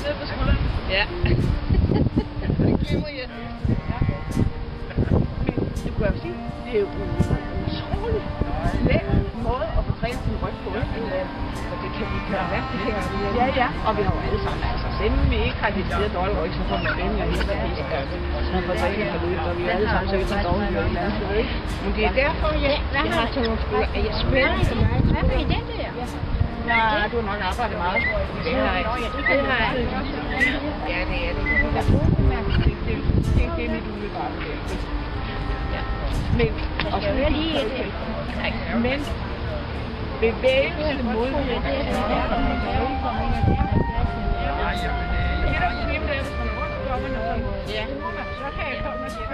ned på skulderen. Ja. Det glemmer jeg. Ja. Men det kunne jeg sige, det er jo en utrolig let måde at få trænet sin ryg på. Og det kan vi gøre vant til. Ja, ja. Og vi har jo alle sammen, altså selvom vi ikke har decideret dårlig ryg, så får man spændende og helt præcis. Man får trænet for løbet, og vi er alle sammen søgt en dårlig ryg. Men det er derfor, jeg har taget nogle skuldre. Jeg spænder så meget. Hvad er det der? Ja, du har nok arbejdet meget. Det har jeg. Det har jeg. Ja, det er det. Det er mit umiddelbare. Ja. Men, og så er lige men bevægelse mod det. Det er der nemt, hvis man rundt kommer, så kan jeg komme og sige,